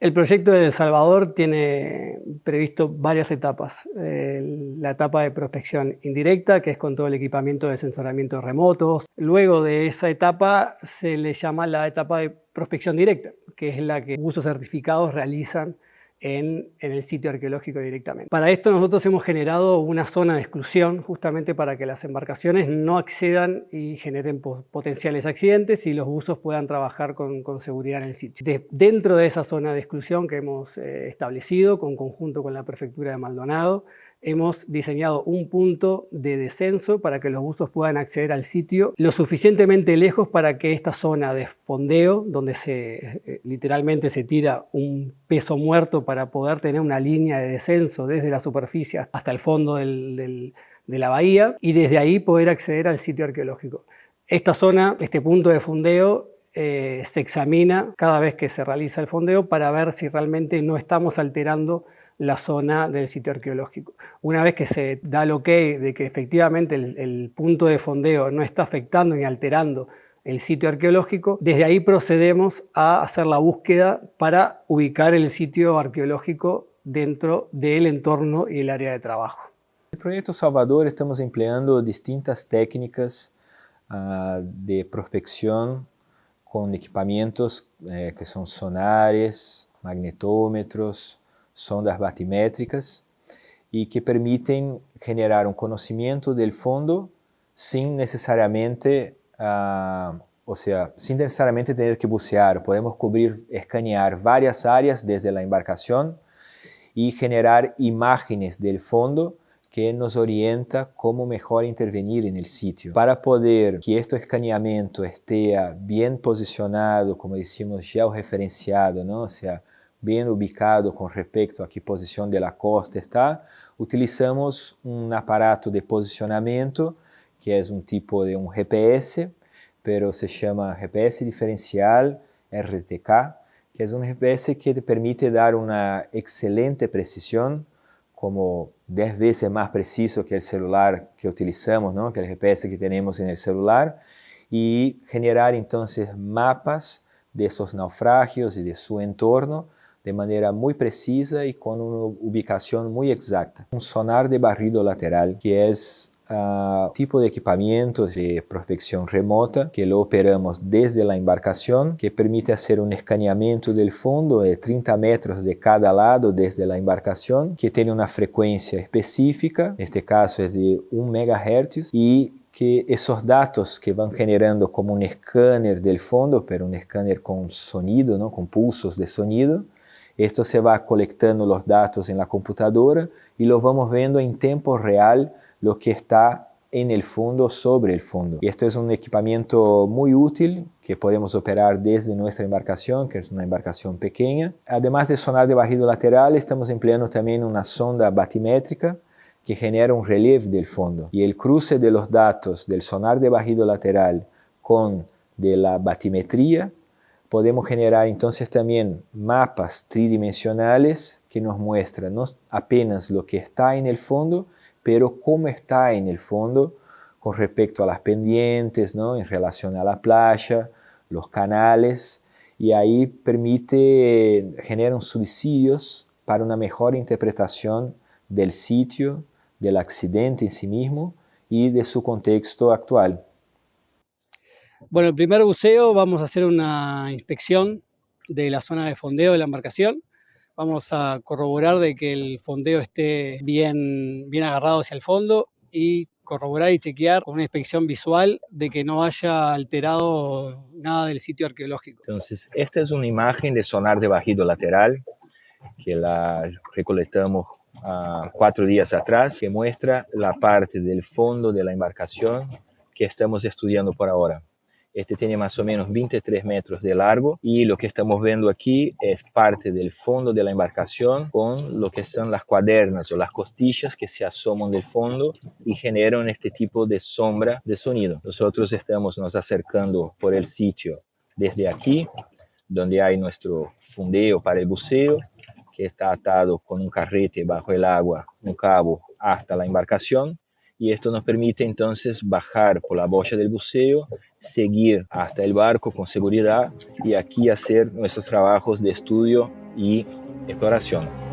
El proyecto de El Salvador tiene previsto varias etapas. La etapa de prospección indirecta, que es con todo el equipamiento de sensoramiento remotos. Luego de esa etapa se le llama la etapa de prospección directa, que es la que buzos certificados realizan en el sitio arqueológico directamente. Para esto nosotros hemos generado una zona de exclusión justamente para que las embarcaciones no accedan y generen potenciales accidentes y los buzos puedan trabajar con seguridad en el sitio. Dentro de esa zona de exclusión que hemos establecido, conjunto con la Prefectura de Maldonado, hemos diseñado un punto de descenso para que los buzos puedan acceder al sitio lo suficientemente lejos para que esta zona de fondeo, donde literalmente se tira un peso muerto para poder tener una línea de descenso desde la superficie hasta el fondo de la bahía y desde ahí poder acceder al sitio arqueológico. Esta zona, este punto de fondeo, se examina cada vez que se realiza el fondeo para ver si realmente no estamos alterando la zona del sitio arqueológico. Una vez que se da el ok de que efectivamente el punto de fondeo no está afectando ni alterando el sitio arqueológico, desde ahí procedemos a hacer la búsqueda para ubicar el sitio arqueológico dentro del entorno y el área de trabajo. En el Proyecto Salvador estamos empleando distintas técnicas de prospección con equipamientos que son sonares, magnetómetros, sondas batimétricas y que permiten generar un conocimiento del fondo sin necesariamente, sin necesariamente tener que bucear. Podemos escanear varias áreas desde la embarcación y generar imágenes del fondo que nos orienta cómo mejor intervenir en el sitio. Para poder que este escaneamiento esté bien posicionado, como decimos, georreferenciado, ¿no? O sea, bien ubicado con respecto a qué posición de la costa está, utilizamos un aparato de posicionamiento que es un tipo de un GPS, pero se llama GPS diferencial RTK, que es un GPS que te permite dar una excelente precisión, como 10 veces más preciso que el celular que utilizamos, ¿no? Que el GPS que tenemos en el celular, y generar entonces mapas de esos naufragios y de su entorno de manera muy precisa y con una ubicación muy exacta. Un sonar de barrido lateral, que es un tipo de equipamiento de prospección remota que lo operamos desde la embarcación, que permite hacer un escaneamiento del fondo de 30 metros de cada lado desde la embarcación, que tiene una frecuencia específica, en este caso es de 1 MHz, y que esos datos que van generando como un escáner del fondo, pero un escáner con sonido, ¿no? Con pulsos de sonido, esto se va colectando los datos en la computadora y lo vamos viendo en tiempo real lo que está en el fondo, sobre el fondo. Y esto es un equipamiento muy útil que podemos operar desde nuestra embarcación, que es una embarcación pequeña. Además de sonar de barrido lateral, estamos empleando también una sonda batimétrica que genera un relieve del fondo. Y el cruce de los datos del sonar de barrido lateral con de la batimetría, podemos generar entonces también mapas tridimensionales que nos muestran no apenas lo que está en el fondo, pero cómo está en el fondo con respecto a las pendientes, ¿no? En relación a la playa, los canales, y ahí generan subsidios para una mejor interpretación del sitio, del accidente en sí mismo y de su contexto actual. Bueno, el primer buceo vamos a hacer una inspección de la zona de fondeo de la embarcación. Vamos a corroborar de que el fondeo esté bien agarrado hacia el fondo y corroborar y chequear con una inspección visual de que no haya alterado nada del sitio arqueológico. Entonces, esta es una imagen de sonar de barrido lateral que la recolectamos 4 días atrás, que muestra la parte del fondo de la embarcación que estamos estudiando por ahora. Este tiene más o menos 23 metros de largo y lo que estamos viendo aquí es parte del fondo de la embarcación con lo que son las cuadernas o las costillas que se asoman del fondo y generan este tipo de sombra de sonido. Nosotros estamos nos acercando por el sitio desde aquí, donde hay nuestro fundeo para el buceo, que está atado con un carrete bajo el agua, un cabo, hasta la embarcación. Y esto nos permite entonces bajar por la boya del buceo, seguir hasta el barco con seguridad y aquí hacer nuestros trabajos de estudio y exploración.